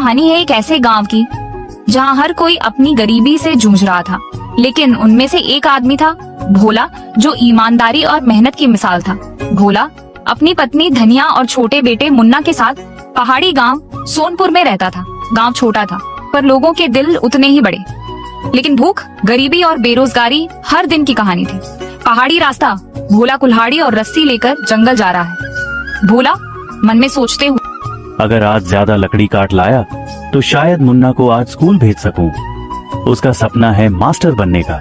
कहानी है एक ऐसे गांव की जहां हर कोई अपनी गरीबी से जूझ रहा था, लेकिन उनमें से एक आदमी था भोला, जो ईमानदारी और मेहनत की मिसाल था। भोला अपनी पत्नी धनिया और छोटे बेटे मुन्ना के साथ पहाड़ी गांव सोनपुर में रहता था। गांव छोटा था पर लोगों के दिल उतने ही बड़े। लेकिन भूख, गरीबी और बेरोजगारी हर दिन की कहानी थी। पहाड़ी रास्ता, भोला कुल्हाड़ी और रस्सी लेकर जंगल जा रहा है। भोला मन में सोचते हुए, अगर आज ज्यादा लकड़ी काट लाया तो शायद मुन्ना को आज स्कूल भेज सकूं। उसका सपना है मास्टर बनने का।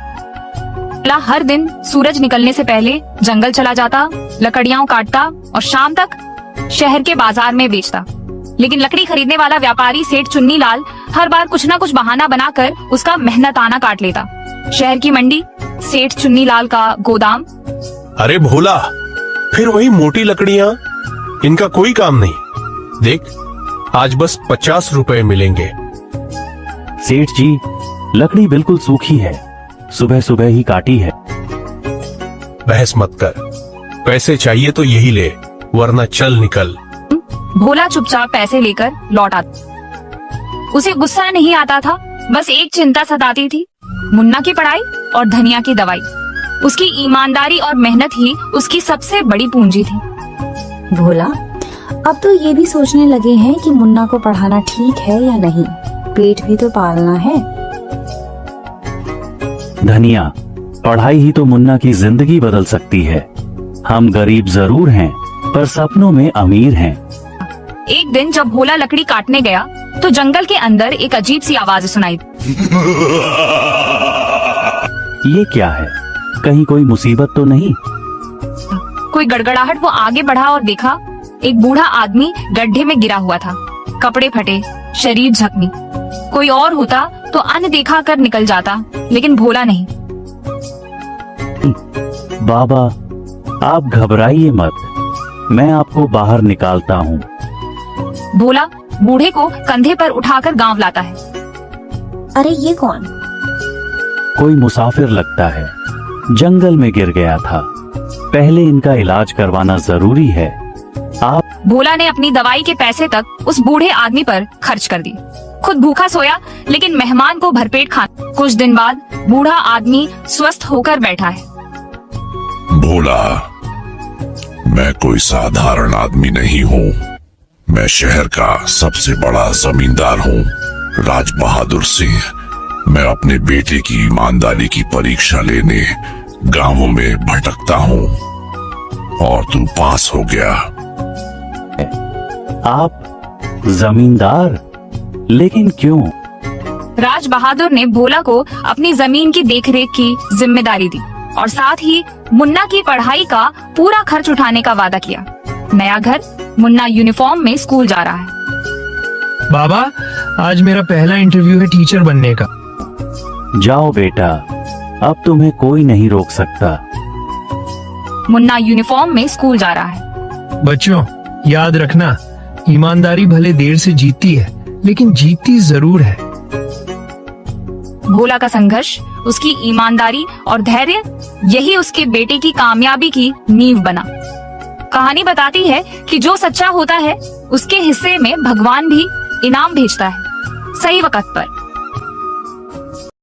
भोला हर दिन सूरज निकलने से पहले जंगल चला जाता, लकड़ियां काटता और शाम तक शहर के बाजार में बेचता। लेकिन लकड़ी खरीदने वाला व्यापारी सेठ चुन्नी लाल हर बार कुछ न कुछ बहाना बनाकर उसका मेहनताना काट लेता। शहर की मंडी, सेठ चुन्नी लाल का गोदाम। अरे भोला, फिर वही मोटी लकड़ियां, इनका कोई काम नहीं। देख, आज बस 50 रुपए मिलेंगे। सेठ जी, लकड़ी बिल्कुल सूखी है, सुबह सुबह ही काटी है। बहस मत कर, पैसे चाहिए तो यही ले, वरना चल निकल। भोला चुपचाप पैसे लेकर लौट आता। उसे गुस्सा नहीं आता था, बस एक चिंता सताती थी, मुन्ना की पढ़ाई और धनिया की दवाई। उसकी ईमानदारी और मेहनत ही उसकी सबसे बड़ी पूंजी थी। भोला अब तो ये भी सोचने लगे हैं कि मुन्ना को पढ़ाना ठीक है या नहीं, पेट भी तो पालना है। धनिया, पढ़ाई ही तो मुन्ना की जिंदगी बदल सकती है। हम गरीब जरूर हैं, पर सपनों में अमीर हैं। एक दिन जब भोला लकड़ी काटने गया तो जंगल के अंदर एक अजीब सी आवाज सुनाई। ये क्या है? कहीं कोई मुसीबत तो नहीं? कोई गड़गड़ाहट। वो आगे बढ़ा और देखा एक बूढ़ा आदमी गड्ढे में गिरा हुआ था, कपड़े फटे, शरीर जख्मी। कोई और होता तो अनदेखा कर निकल जाता, लेकिन भोला नहीं। बाबा, आप घबराइए मत, मैं आपको बाहर निकालता हूँ। भोला बूढ़े को कंधे पर उठाकर गांव लाता है। अरे ये कौन? कोई मुसाफिर लगता है, जंगल में गिर गया था। पहले इनका इलाज करवाना जरूरी है। आप भोला ने अपनी दवाई के पैसे तक उस बूढ़े आदमी पर खर्च कर दी। खुद भूखा सोया, लेकिन मेहमान को भरपेट खाना। कुछ दिन बाद बूढ़ा आदमी स्वस्थ होकर बैठा है। भोला, मैं कोई साधारण आदमी नहीं हूँ। मैं शहर का सबसे बड़ा जमींदार हूँ, राज बहादुर सिंह। मैं अपने बेटे की ईमानदारी की परीक्षा लेने गांवों में भटकता हूँ और तू पास हो गया। आप जमींदार? लेकिन क्यों? राज बहादुर ने भोला को अपनी जमीन की देखरेख की जिम्मेदारी दी और साथ ही मुन्ना की पढ़ाई का पूरा खर्च उठाने का वादा किया। नया घर, मुन्ना यूनिफॉर्म में स्कूल जा रहा है। बाबा, आज मेरा पहला इंटरव्यू है टीचर बनने का। जाओ बेटा, अब तुम्हें कोई नहीं रोक सकता। मुन्ना यूनिफॉर्म में स्कूल जा रहा है। बच्चों, याद रखना, ईमानदारी भले देर से जीतती है, लेकिन जीतती जरूर है। भोला का संघर्ष, उसकी ईमानदारी और धैर्य, यही उसके बेटे की कामयाबी की नींव बना। कहानी बताती है कि जो सच्चा होता है उसके हिस्से में भगवान भी इनाम भेजता है, सही वक्त पर।